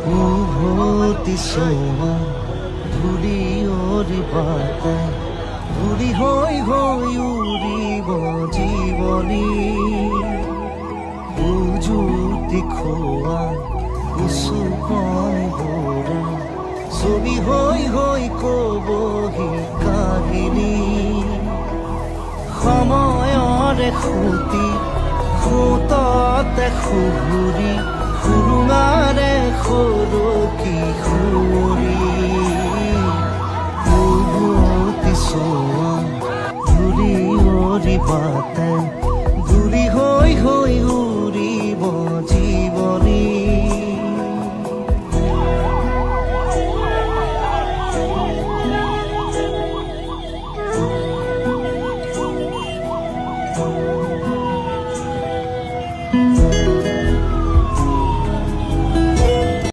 উভতি চোৱা ধূলি অৰি বাটাই উৰি হৈ উৰিব জীৱনী উজুতি খোৱা উচুকণ বোৰে ছবি হৈ কবহি কাহিনী সময়ৰে খুটি খুততে খুহুৰি সুৰুঙাৰে